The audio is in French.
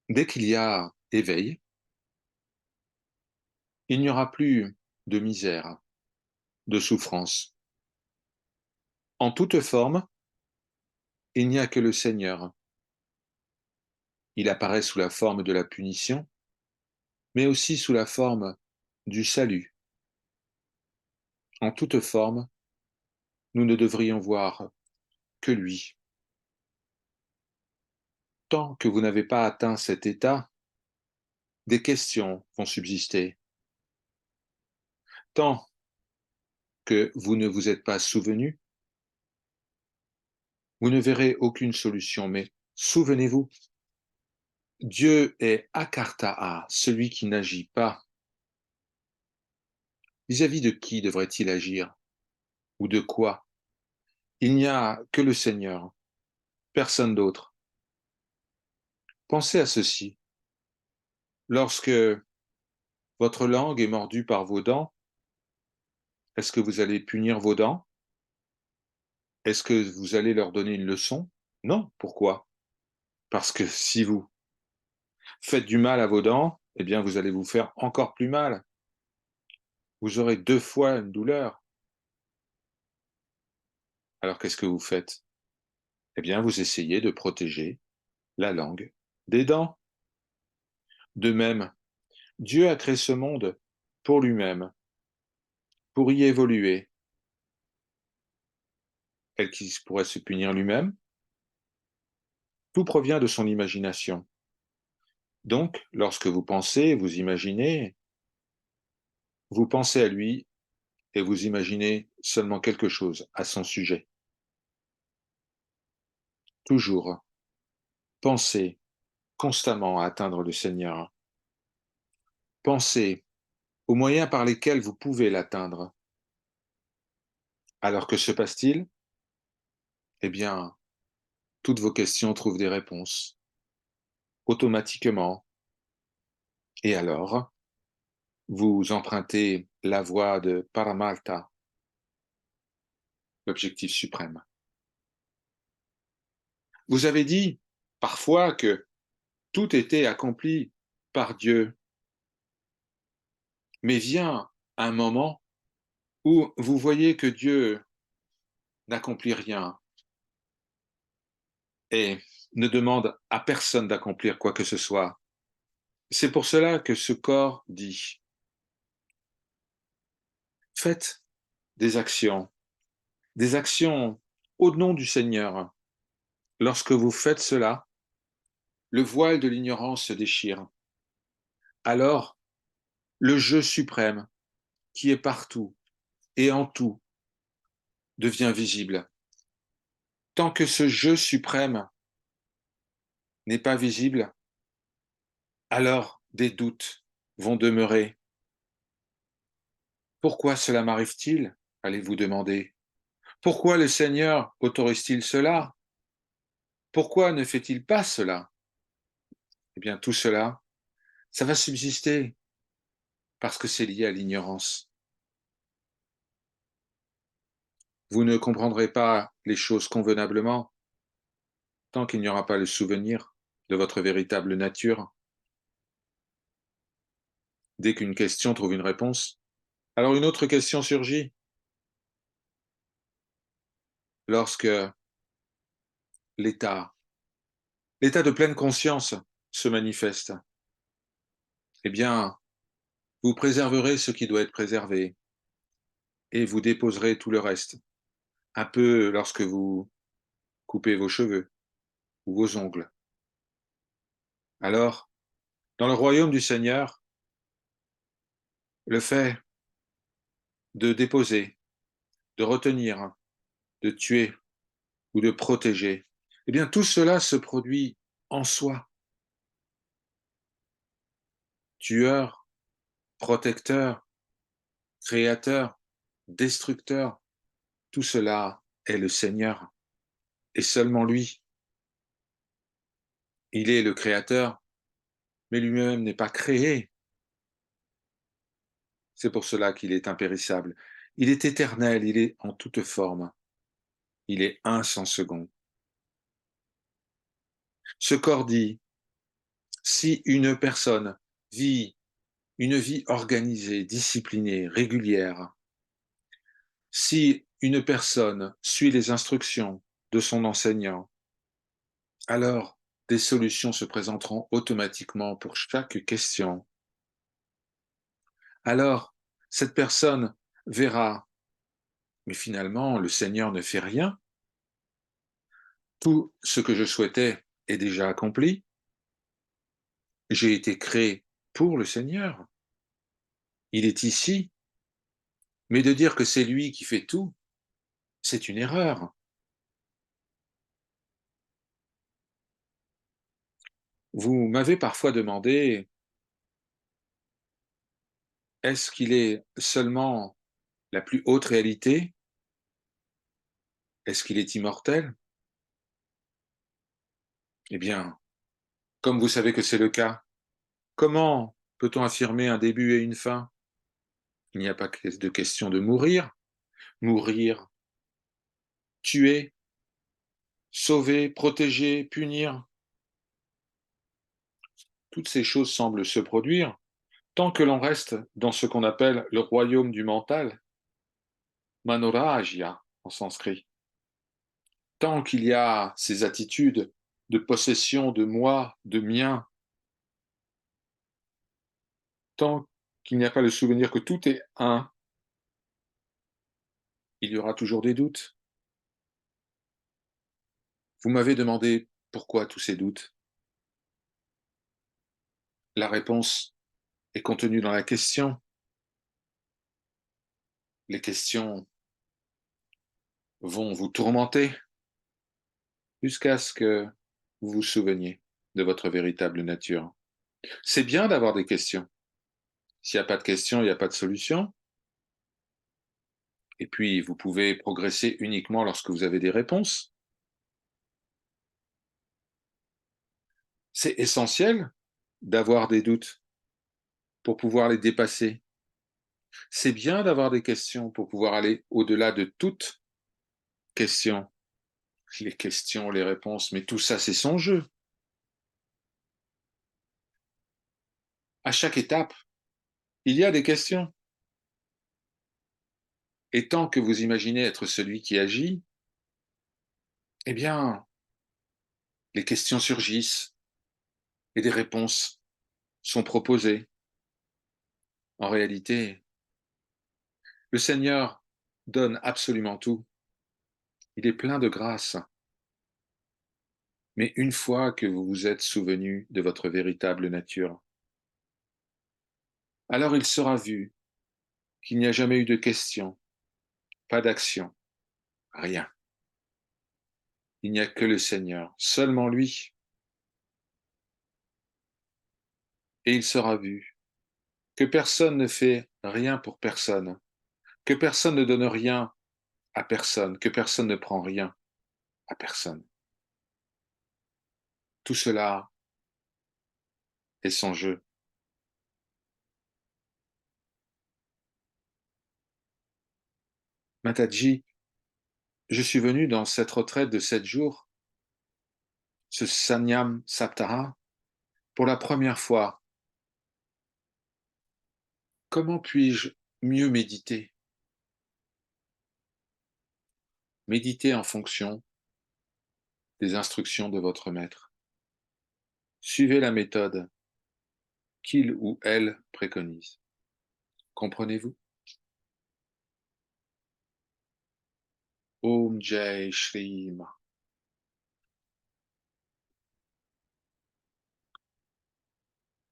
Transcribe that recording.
Dès qu'il y a éveil, il n'y aura plus de misère, de souffrance. En toute forme, il n'y a que le Seigneur. Il apparaît sous la forme de la punition, mais aussi sous la forme du salut. En toute forme, nous ne devrions voir que lui. Tant que vous n'avez pas atteint cet état, des questions vont subsister. Tant que vous ne vous êtes pas souvenu, vous ne verrez aucune solution. Mais souvenez-vous, Dieu est akartaa, celui qui n'agit pas. Vis-à-vis de qui devrait-il agir? Ou de quoi? Il n'y a que le Seigneur, personne d'autre. Pensez à ceci. Lorsque votre langue est mordue par vos dents, est-ce que vous allez punir vos dents? Est-ce que vous allez leur donner une leçon? Non. Pourquoi? Parce que si vous faites du mal à vos dents, eh bien vous allez vous faire encore plus mal. Vous aurez 2 fois une douleur. Alors qu'est-ce que vous faites? Eh bien vous essayez de protéger la langue des dents. De même, Dieu a créé ce monde pour lui-même, pour y évoluer. Est-ce qu'il pourrait se punir lui-même? Tout provient de son imagination. Donc, lorsque vous pensez, vous imaginez, vous pensez à lui et vous imaginez seulement quelque chose à son sujet. Toujours, pensez constamment à atteindre le Seigneur. Pensez aux moyens par lesquels vous pouvez l'atteindre. Alors que se passe-t-il? Eh bien, toutes vos questions trouvent des réponses, automatiquement. Et alors, vous empruntez la voie de Paramartha, l'objectif suprême. Vous avez dit parfois que tout était accompli par Dieu, mais vient un moment où vous voyez que Dieu n'accomplit rien et ne demande à personne d'accomplir quoi que ce soit. C'est pour cela que ce corps dit, faites des actions au nom du Seigneur. Lorsque vous faites cela, le voile de l'ignorance se déchire. Alors, le jeu suprême, qui est partout et en tout, devient visible. Tant que ce jeu suprême n'est pas visible, alors des doutes vont demeurer. Pourquoi cela m'arrive-t-il? Allez-vous demander. Pourquoi le Seigneur autorise-t-il cela? Pourquoi ne fait-il pas cela? Eh bien, tout cela, ça va subsister parce que c'est lié à l'ignorance. Vous ne comprendrez pas les choses convenablement tant qu'il n'y aura pas le souvenir de votre véritable nature. Dès qu'une question trouve une réponse, alors une autre question surgit. Lorsque l'état, l'état de pleine conscience se manifeste, eh bien, vous préserverez ce qui doit être préservé et vous déposerez tout le reste. Un peu lorsque vous coupez vos cheveux ou vos ongles. Alors, dans le royaume du Seigneur, le fait de déposer, de retenir, de tuer ou de protéger, eh bien, tout cela se produit en soi. Tueur, protecteur, créateur, destructeur, tout cela est le Seigneur et seulement lui. Il est le créateur, mais lui-même n'est pas créé. C'est pour cela qu'il est impérissable. Il est éternel, il est en toute forme. Il est un sans second. Ce corps dit, Si une personne vit une vie organisée, disciplinée, régulière, si une personne suit les instructions de son enseignant, alors des solutions se présenteront automatiquement pour chaque question. Alors, cette personne verra, mais finalement, le Seigneur ne fait rien. Tout ce que je souhaitais est déjà accompli. J'ai été créé pour le Seigneur. Il est ici. Mais de dire que c'est lui qui fait tout, c'est une erreur. Vous m'avez parfois demandé, est-ce qu'il est seulement la plus haute réalité? Est-ce qu'il est immortel? Eh bien, comme vous savez que c'est le cas, comment peut-on affirmer un début et une fin? Il n'y a pas de question de mourir. Mourir, tuer, sauver, protéger, punir, toutes ces choses semblent se produire tant que l'on reste dans ce qu'on appelle le royaume du mental, Manorajya en sanskrit. Tant qu'il y a ces attitudes de possession de moi, de mien, tant qu'il n'y a pas le souvenir que tout est un, il y aura toujours des doutes. Vous m'avez demandé pourquoi tous ces doutes. La réponse est contenue dans la question. Les questions vont vous tourmenter jusqu'à ce que vous vous souveniez de votre véritable nature. C'est bien d'avoir des questions. S'il n'y a pas de questions, il n'y a pas de solution. Et puis, vous pouvez progresser uniquement lorsque vous avez des réponses. C'est essentiel d'avoir des doutes pour pouvoir les dépasser. C'est bien d'avoir des questions pour pouvoir aller au-delà de toute question. Les questions, les réponses, mais tout ça, c'est son jeu. À chaque étape, il y a des questions. Et tant que vous imaginez être celui qui agit, eh bien, les questions surgissent et des réponses sont proposées. En réalité, le Seigneur donne absolument tout. Il est plein de grâce. Mais une fois que vous vous êtes souvenu de votre véritable nature, alors il sera vu qu'il n'y a jamais eu de question, pas d'action, rien. Il n'y a que le Seigneur, seulement lui. Et il sera vu que personne ne fait rien pour personne, que personne ne donne rien à personne, que personne ne prend rien à personne. Tout cela est son jeu. Mataji, je suis venu dans cette retraite de 7 jours, ce Sanyam Saptara, pour la première fois. Comment puis-je mieux méditer? Méditez en fonction des instructions de votre maître. Suivez la méthode qu'il ou elle préconise. Comprenez-vous? Om Jai Shri